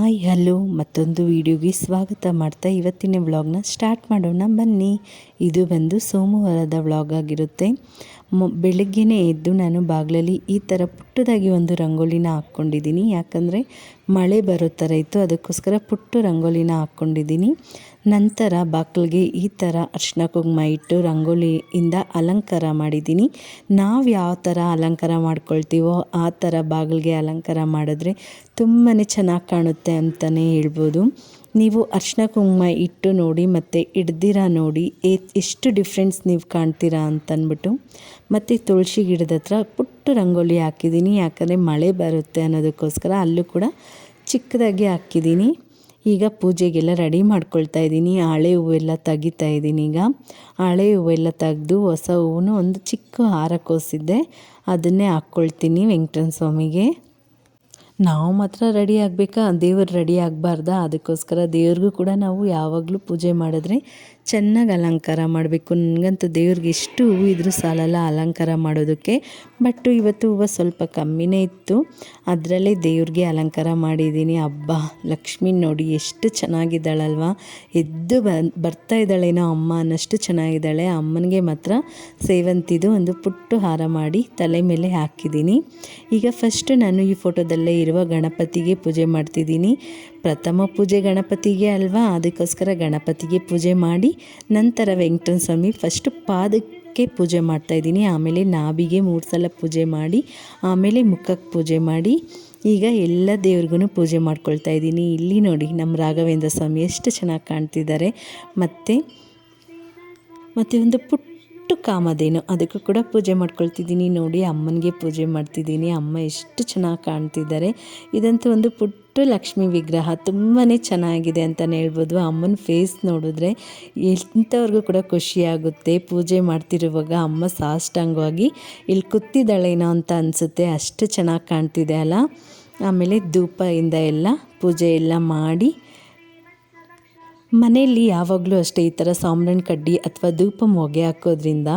Hi hello ಮತ್ತೊಂದು ವಿಡಿಯೋಗೆ ಸ್ವಾಗತ ಮಾಡ್ತಾ ಇವತ್ತಿನ ವ್ಲಾಗ್ನ ಸ್ಟಾರ್ಟ್ ಮಾಡೋಣ ಬನ್ನಿ. ಇದು ಬಂದು ಸೋಮವಾರದ ವ್ಲಾಗ್ ಆಗಿರುತ್ತೆ. ಬೆಳಗ್ಗೆನೇ ಎದ್ದು ನಾನು ಬಾಗಿಲಲ್ಲಿ ಈ ಥರ ಪುಟ್ಟದಾಗಿ ಒಂದು ರಂಗೋಲಿನ ಹಾಕ್ಕೊಂಡಿದ್ದೀನಿ. ಯಾಕಂದರೆ ಮಳೆ ಬರೋ ಥರ ಇತ್ತು, ಅದಕ್ಕೋಸ್ಕರ ಪುಟ್ಟ ರಂಗೋಲಿನ ಹಾಕ್ಕೊಂಡಿದ್ದೀನಿ. ನಂತರ ಬಾಗಿಲಿಗೆ ಈ ಥರ ಅರಿಶಿನ ಕುಂಕುಮ ಇಟ್ಟು ರಂಗೋಲಿಯಿಂದ ಅಲಂಕಾರ ಮಾಡಿದ್ದೀನಿ. ನಾವು ಯಾವ ಥರ ಅಲಂಕಾರ ಮಾಡ್ಕೊಳ್ತೀವೋ ಆ ಥರ ಬಾಗಿಲಿಗೆ ಅಲಂಕಾರ ಮಾಡಿದ್ರೆ ತುಂಬಾ ಚೆನ್ನಾಗಿ ಕಾಣುತ್ತೆ ಅಂತಲೇ ಹೇಳ್ಬೋದು. ನೀವು ಅರಿಶಿನ ಕುಂಕುಮ ಇಟ್ಟು ನೋಡಿ ಮತ್ತು ಹಿಡ್ದಿರ ನೋಡಿ ಎಷ್ಟು ಡಿಫ್ರೆನ್ಸ್ ನೀವು ಕಾಣ್ತೀರಾ ಅಂತಂದ್ಬಿಟ್ಟು. ಮತ್ತು ತುಳಸಿ ಗಿಡದ ಹತ್ರ ಪುಟ್ಟ ರಂಗೋಲಿ ಹಾಕಿದ್ದೀನಿ. ಯಾಕಂದರೆ ಮಳೆ ಬರುತ್ತೆ ಅನ್ನೋದಕ್ಕೋಸ್ಕರ ಅಲ್ಲೂ ಕೂಡ ಚಿಕ್ಕದಾಗಿ ಹಾಕಿದ್ದೀನಿ. ಈಗ ಪೂಜೆಗೆಲ್ಲ ರೆಡಿ ಮಾಡ್ಕೊಳ್ತಾ ಇದ್ದೀನಿ. ಹಳೆ ಹೂವೆಲ್ಲ ತೆಗಿತಾ ಇದ್ದೀನಿ. ಈಗ ಹಳೆ ಹೂವೆಲ್ಲ ತೆಗೆದು ಹೊಸ ಹೂವು ಒಂದು ಚಿಕ್ಕ ಹಾರ ಕೋಸಿದ್ದೆ, ಅದನ್ನೇ ಹಾಕ್ಕೊಳ್ತೀನಿ ವೆಂಕಟೇಶ್ವರ ಸ್ವಾಮಿಗೆ. ನಾವು ಮಾತ್ರ ರೆಡಿ ಆಗಬೇಕಾ, ದೇವರು ರೆಡಿ ಆಗಬಾರ್ದಾ? ಅದಕ್ಕೋಸ್ಕರ ದೇವ್ರಿಗೂ ಕೂಡ ನಾವು ಯಾವಾಗಲೂ ಪೂಜೆ ಮಾಡಿದ್ರೆ ಚೆನ್ನಾಗಿ ಅಲಂಕಾರ ಮಾಡಬೇಕು. ನನಗಂತೂ ದೇವ್ರಿಗೆ ಎಷ್ಟು ಹೂವು ಇದ್ರೂ ಸಾಲಲ್ಲ ಅಲಂಕಾರ ಮಾಡೋದಕ್ಕೆ. ಬಟ್ ಇವತ್ತು ಹೂವು ಸ್ವಲ್ಪ ಕಮ್ಮಿನೇ ಇತ್ತು, ಅದರಲ್ಲೇ ದೇವ್ರಿಗೆ ಅಲಂಕಾರ ಮಾಡಿದ್ದೀನಿ. ಹಬ್ಬ ಲಕ್ಷ್ಮಿ ನೋಡಿ ಎಷ್ಟು ಚೆನ್ನಾಗಿದ್ದಾಳಲ್ವ, ಎದ್ದು ಬರ್ತಾ ಇದ್ದಾಳೇನೋ ಅಮ್ಮ ಅನ್ನಷ್ಟು ಚೆನ್ನಾಗಿದ್ದಾಳೆ. ಅಮ್ಮನಿಗೆ ಮಾತ್ರ ಸೇವಂತಿದು ಒಂದು ಪುಟ್ಟ ಹಾರ ಮಾಡಿ ತಲೆ ಮೇಲೆ ಹಾಕಿದ್ದೀನಿ. ಈಗ ಫಸ್ಟ್ ನಾನು ಈ ಫೋಟೋದಲ್ಲೇ ಇರುವ ಗಣಪತಿಗೆ ಪೂಜೆ ಮಾಡ್ತಿದ್ದೀನಿ. ಪ್ರಥಮ ಪೂಜೆ ಗಣಪತಿಗೆ ಅಲ್ವಾ, ಅದಕ್ಕೋಸ್ಕರ ಗಣಪತಿಗೆ ಪೂಜೆ ಮಾಡಿ ನಂತರ ವೆಂಕಟೇಶ್ವರ ಸ್ವಾಮಿ ಫಸ್ಟ್ ಪಾದಕ್ಕೆ ಪೂಜೆ ಮಾಡ್ತಾಯಿದ್ದೀನಿ. ಆಮೇಲೆ ನಾಭಿಗೆ 3 ಸಲ ಪೂಜೆ ಮಾಡಿ ಆಮೇಲೆ ಮುಖಕ್ಕೆ ಪೂಜೆ ಮಾಡಿ ಈಗ ಎಲ್ಲ ದೇವ್ರಿಗೂ ಪೂಜೆ ಮಾಡ್ಕೊಳ್ತಾ ಇದ್ದೀನಿ. ಇಲ್ಲಿ ನೋಡಿ ನಮ್ಮ ರಾಘವೇಂದ್ರ ಸ್ವಾಮಿ ಎಷ್ಟು ಚೆನ್ನಾಗಿ ಕಾಣ್ತಿದ್ದಾರೆ. ಮತ್ತು ಒಂದು ಪುಟ್ಟ ಕಾಮಧೇನು, ಅದಕ್ಕೂ ಕೂಡ ಪೂಜೆ ಮಾಡ್ಕೊಳ್ತಿದ್ದೀನಿ. ನೋಡಿ ಅಮ್ಮನಿಗೆ ಪೂಜೆ ಮಾಡ್ತಿದ್ದೀನಿ. ಅಮ್ಮ ಎಷ್ಟು ಚೆನ್ನಾಗಿ ಕಾಣ್ತಿದ್ದಾರೆ. ಇದಂತೂ ಒಂದು ಪುಟ್ಟ ಲಕ್ಷ್ಮಿ ವಿಗ್ರಹ, ತುಂಬಾ ಚೆನ್ನಾಗಿದೆ ಅಂತಲೇ ಹೇಳ್ಬೋದು. ಅಮ್ಮನ ಫೇಸ್ ನೋಡಿದ್ರೆ ಎಂಥವ್ರಿಗೂ ಕೂಡ ಖುಷಿಯಾಗುತ್ತೆ. ಪೂಜೆ ಮಾಡ್ತಿರುವಾಗ ಅಮ್ಮ ಸಾಷ್ಟಾಂಗವಾಗಿ ಇಲ್ಲಿ ಕೂತಿದ್ದಾಳೇನೋ ಅಂತ ಅನಿಸುತ್ತೆ, ಅಷ್ಟು ಚೆನ್ನಾಗಿ ಕಾಣ್ತಿದೆ ಅಲ್ಲ. ಆಮೇಲೆ ಧೂಪದಿಂದ ಎಲ್ಲ ಪೂಜೆ ಎಲ್ಲ ಮಾಡಿ ಮನೆಯಲ್ಲಿ ಯಾವಾಗಲೂ ಅಷ್ಟೇ ಈ ಥರ ಸಾಂಬ್ರಾಣಿ ಕಡ್ಡಿ ಅಥವಾ ಧೂಪ ಹೊಗೆ ಹಾಕೋದ್ರಿಂದ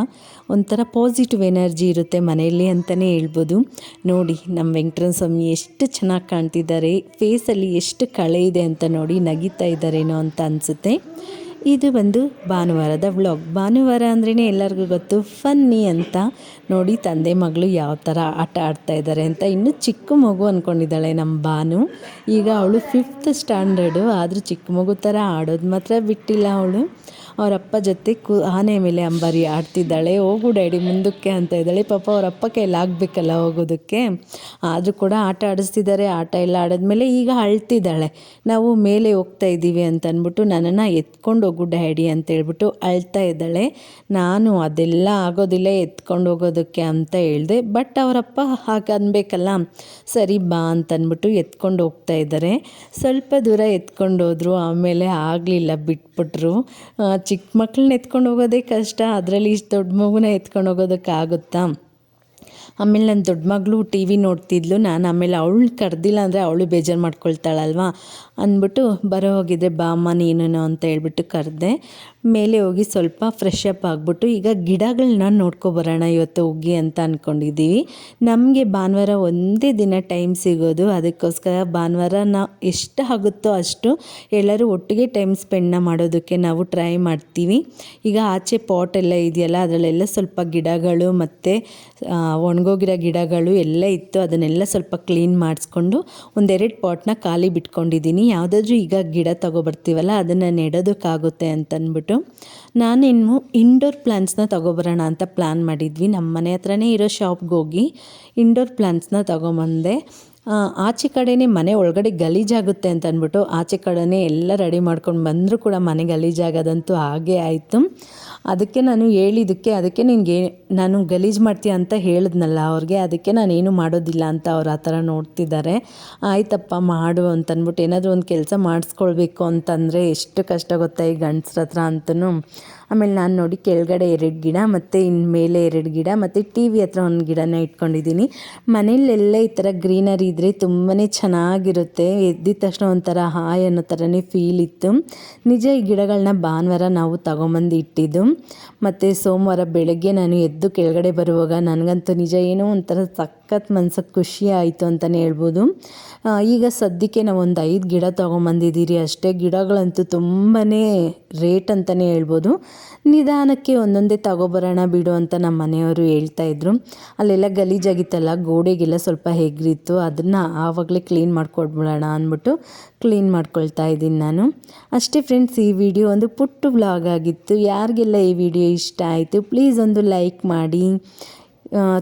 ಒಂಥರ ಪಾಸಿಟಿವ್ ಎನರ್ಜಿ ಇರುತ್ತೆ ಮನೆಯಲ್ಲಿ ಅಂತಲೇ ಹೇಳ್ಬೋದು. ನೋಡಿ ನಮ್ಮ ವೆಂಕಟೇಶ್ವರ ಸ್ವಾಮಿ ಎಷ್ಟು ಚೆನ್ನಾಗಿ ಕಾಣ್ತಿದ್ದಾರೆ. ಫೇಸಲ್ಲಿ ಎಷ್ಟು ಕಳೆ ಇದೆ ಅಂತ ನೋಡಿ, ನಗಿತಾ ಇದ್ದಾರೇನೋ ಅಂತ ಅನಿಸುತ್ತೆ. ಇದು ಒಂದು ಭಾನುವಾರದ ವ್ಲಾಗ್. ಭಾನುವಾರ ಅಂದ್ರೇ ಎಲ್ಲರಿಗೂ ಗೊತ್ತು ಫನ್ನಿ ಅಂತ. ನೋಡಿ ತಂದೆ ಮಗಳು ಯಾವ ಥರ ಆಟ ಆಡ್ತಾ ಇದ್ದಾರೆ ಅಂತ. ಇನ್ನೂ ಚಿಕ್ಕ ಮಗು ಅಂದ್ಕೊಂಡಿದ್ದಾಳೆ ನಮ್ಮ ಭಾನು. ಈಗ ಅವಳು 5th ಸ್ಟ್ಯಾಂಡರ್ಡು, ಆದರೂ ಚಿಕ್ಕ ಮಗು ಥರ ಆಡೋದು ಮಾತ್ರ ಬಿಟ್ಟಿಲ್ಲ ಅವಳು. ಅವರಪ್ಪ ಜೊತೆ ಆನೆ ಮೇಲೆ ಅಂಬಾರಿ ಆಡ್ತಿದ್ದಾಳೆ. ಹೋಗು ಡ್ಯಾಡಿ ಮುಂದಕ್ಕೆ ಅಂತ ಇದ್ದಾಳೆ. ಪಾಪ ಅವರಪ್ಪ ಕೈಯಲ್ಲಿ ಆಗಬೇಕಲ್ಲ ಹೋಗೋದಕ್ಕೆ, ಆದರೂ ಕೂಡ ಆಟ ಆಡಿಸ್ತಿದ್ದಾರೆ. ಆಟ ಎಲ್ಲ ಆಡಿದ್ಮೇಲೆ ಈಗ ಅಳ್ತಿದ್ದಾಳೆ. ನಾವು ಮೇಲೆ ಹೋಗ್ತಾ ಇದ್ದೀವಿ ಅಂತ ಅಂದ್ಬಿಟ್ಟು ನನ್ನನ್ನು ಎತ್ಕೊಂಡು ಹೋಗು ಡ್ಯಾಡಿ ಅಂತೇಳ್ಬಿಟ್ಟು ಅಳ್ತಾ ಇದ್ದಾಳೆ. ನಾನು ಅದೆಲ್ಲ ಆಗೋದಿಲ್ಲ ಎತ್ಕೊಂಡು ಹೋಗೋದಕ್ಕೆ ಅಂತ ಹೇಳಿದೆ. ಬಟ್ ಅವರಪ್ಪ ಹಾಗೆ ಅನ್ಬೇಕಲ್ಲ, ಸರಿ ಬಾ ಅಂತಂದ್ಬಿಟ್ಟು ಎತ್ಕೊಂಡು ಹೋಗ್ತಾ ಇದ್ದಾರೆ. ಸ್ವಲ್ಪ ದೂರ ಎತ್ಕೊಂಡು ಹೋದ್ರು, ಆಮೇಲೆ ಆಗಲಿಲ್ಲ ಬಿಟ್ಬಿಟ್ರು. ಚಿಕ್ಕ ಮಕ್ಕಳನ್ನ ಎತ್ಕೊಂಡು ಹೋಗೋದೇ ಕಷ್ಟ, ಅದರಲ್ಲಿ ಇಷ್ಟು ದೊಡ್ಡ ಮಗುನ ಎತ್ಕೊಂಡು ಹೋಗೋದಕ್ಕಾಗುತ್ತಾ? ಆಮೇಲೆ ನನ್ನ ದೊಡ್ಡ ಮಗಳು ಟಿ ವಿ ನೋಡ್ತಿದ್ಲು. ನಾನು ಆಮೇಲೆ ಅವಳು ಕರೆದಿಲ್ಲ ಅಂದರೆ ಅವಳು ಬೇಜಾರು ಮಾಡ್ಕೊಳ್ತಾಳಲ್ವ ಅಂದ್ಬಿಟ್ಟು ಬರೋ ಹೋಗಿದ್ದೆ ಬಾ ಅಮ್ಮ ನೀನು ಅಂತ ಹೇಳ್ಬಿಟ್ಟು ಕರೆದೆ. ಮೇಲೆ ಹೋಗಿ ಸ್ವಲ್ಪ ಫ್ರೆಶ್ ಅಪ್ ಆಗಿಬಿಟ್ಟು ಈಗ ಗಿಡಗಳನ್ನ ನೋಡ್ಕೊಬರೋಣ ಇವತ್ತು ಹೋಗಿ ಅಂತ ಅಂದ್ಕೊಂಡಿದ್ದೀವಿ. ನಮಗೆ ಭಾನುವಾರ ಒಂದೇ ದಿನ ಟೈಮ್ ಸಿಗೋದು, ಅದಕ್ಕೋಸ್ಕರ ಭಾನುವಾರ ನಾವು ಎಷ್ಟು ಆಗುತ್ತೋ ಅಷ್ಟು ಎಲ್ಲರೂ ಒಟ್ಟಿಗೆ ಟೈಮ್ ಸ್ಪೆಂಡ್ನ ಮಾಡೋದಕ್ಕೆ ನಾವು ಟ್ರೈ ಮಾಡ್ತೀವಿ. ಈಗ ಆಚೆ ಪಾಟ್ ಎಲ್ಲ ಇದೆಯಲ್ಲ, ಅದರಲ್ಲೆಲ್ಲ ಸ್ವಲ್ಪ ಗಿಡಗಳು ಮತ್ತು ಒಣಗೋಗಿರೋ ಗಿಡಗಳು ಎಲ್ಲ ಇತ್ತು. ಅದನ್ನೆಲ್ಲ ಸ್ವಲ್ಪ ಕ್ಲೀನ್ ಮಾಡಿಸ್ಕೊಂಡು 1-2 ಪಾಟ್ನ ಖಾಲಿ ಬಿಟ್ಕೊಂಡಿದ್ದೀನಿ. ಯಾವುದಾದ್ರೂ ಈಗ ಗಿಡ ತೊಗೊಬರ್ತೀವಲ್ಲ ಅದನ್ನು ನೆಡೋದಕ್ಕಾಗುತ್ತೆ ಅಂತಂದ್ಬಿಟ್ಟು ನಾನಿನ್ನು ಇಂಡೋರ್ ಪ್ಲ್ಯಾಂಟ್ಸ್ನ ತೊಗೊಬರೋಣ ಅಂತ ಪ್ಲ್ಯಾನ್ ಮಾಡಿದ್ವಿ. ನಮ್ಮ ಮನೆ ಹತ್ರನೇ ಇರೋ ಶಾಪ್ಗೆ ಹೋಗಿ ಇಂಡೋರ್ ಪ್ಲ್ಯಾಂಟ್ಸ್ನ ತೊಗೊಂಬಂದೆ. ಆಚೆ ಕಡೆನೇ ಮನೆ ಒಳಗಡೆ ಗಲೀಜಾಗುತ್ತೆ ಅಂತ ಅಂದ್ಬಿಟ್ಟು ಆಚೆ ಕಡೆನೇ ಎಲ್ಲ ರೆಡಿ ಮಾಡ್ಕೊಂಡು ಬಂದರೂ ಕೂಡ ಮನೆ ಗಲೀಜಾಗೋದಂತೂ ಹಾಗೇ ಆಯಿತು. ಅದಕ್ಕೆ ನಾನು ಹೇಳಿದ್ದಕ್ಕೆ ಅದಕ್ಕೆ ನಿನಗೆ ನಾನು ಗಲೀಜು ಮಾಡ್ತೀಯ ಅಂತ ಹೇಳಿದ್ನಲ್ಲ ಅವ್ರಿಗೆ, ಅದಕ್ಕೆ ನಾನೇನು ಮಾಡೋದಿಲ್ಲ ಅಂತ ಅವ್ರು ಆ ಥರ ನೋಡ್ತಿದ್ದಾರೆ. ಆಯ್ತಪ್ಪ ಮಾಡು ಅಂತಂದ್ಬಿಟ್ಟು ಏನಾದರೂ ಒಂದು ಕೆಲಸ ಮಾಡಿಸ್ಕೊಳ್ಬೇಕು ಅಂತಂದರೆ ಎಷ್ಟು ಕಷ್ಟ ಗೊತ್ತಾ ಈ ಗಂಡಸ್ರ ಹತ್ರ ಅಂತಲೂ. ಆಮೇಲೆ ನಾನು ನೋಡಿ ಕೆಳಗಡೆ 2 ಗಿಡ ಮತ್ತು ಇನ್ನು ಮೇಲೆ 2 ಗಿಡ ಮತ್ತು ಟಿ ವಿ ಹತ್ರ ಒಂದು ಗಿಡನ ಇಟ್ಕೊಂಡಿದ್ದೀನಿ. ಮನೆಯಲ್ಲೆಲ್ಲ ಈ ಥರ ಗ್ರೀನರಿ ಇದ್ದರೆ ತುಂಬಾ ಚೆನ್ನಾಗಿರುತ್ತೆ. ಎದ್ದಿದ ತಕ್ಷಣ ಒಂಥರ ಹಾಯ್ ಅನ್ನೋ ಥರನೇ ಫೀಲ್ ಇತ್ತು. ನಿಜ ಈ ಗಿಡಗಳನ್ನ ಭಾನುವಾರ ನಾವು ತಗೊಂಬಂದು ಇಟ್ಟಿದ್ದು. ಮತ್ತು ಸೋಮವಾರ ಬೆಳಗ್ಗೆ ನಾನು ಎದ್ದು ಕೆಳಗಡೆ ಬರುವಾಗ ನನಗಂತೂ ನಿಜ ಏನೋ ಒಂಥರ ಸಖತ್ ಮನ್ಸಿಗೆ ಖುಷಿ ಆಯಿತು ಅಂತಲೇ ಹೇಳ್ಬೋದು. ಈಗ ಸದ್ಯಕ್ಕೆ ನಾವು ಒಂದು 5 ಗಿಡ ತೊಗೊಂಬಂದಿದ್ದೀರಿ ಅಷ್ಟೇ. ಗಿಡಗಳಂತೂ ತುಂಬಾ ರೇಟ್ ಅಂತಲೇ ಹೇಳ್ಬೋದು. ನಿಧಾನಕ್ಕೆ ಒಂದೊಂದೇ ತಗೊಬರೋಣ ಬಿಡು ಅಂತ ನಮ್ಮ ಮನೆಯವರು ಹೇಳ್ತಾಯಿದ್ರು. ಅಲ್ಲೆಲ್ಲ ಗಲೀಜಾಗಿತ್ತಲ್ಲ, ಗೋಡೆಗೆಲ್ಲ ಸ್ವಲ್ಪ ಹೆಗ್ರಿತ್ತು, ಅದನ್ನು ಆವಾಗಲೇ ಕ್ಲೀನ್ ಮಾಡಿಕೊಡ್ಬಿಡೋಣ ಅಂದ್ಬಿಟ್ಟು ಕ್ಲೀನ್ ಮಾಡ್ಕೊಳ್ತಾ ಇದ್ದೀನಿ ನಾನು ಅಷ್ಟೇ. ಫ್ರೆಂಡ್ಸ್, ಈ ವಿಡಿಯೋ ಒಂದು ಪುಟ್ಟ ವ್ಲಾಗ್ ಆಗಿತ್ತು. ಯಾರಿಗೆಲ್ಲ ಈ ವಿಡಿಯೋ ಇಷ್ಟ ಆಯಿತು ಪ್ಲೀಸ್ ಒಂದು ಲೈಕ್ ಮಾಡಿ.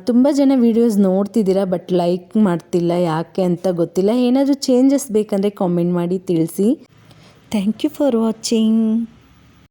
ತುಂಬ ಜನ ವೀಡಿಯೋಸ್ ನೋಡ್ತಿದ್ದೀರಾ, ಬಟ್ ಲೈಕ್ ಮಾಡ್ತಿಲ್ಲ, ಯಾಕೆ ಅಂತ ಗೊತ್ತಿಲ್ಲ. ಏನಾದರೂ ಚೇಂಜಸ್ ಬೇಕಂದರೆ ಕಾಮೆಂಟ್ ಮಾಡಿ ತಿಳಿಸಿ. Thank you for watching.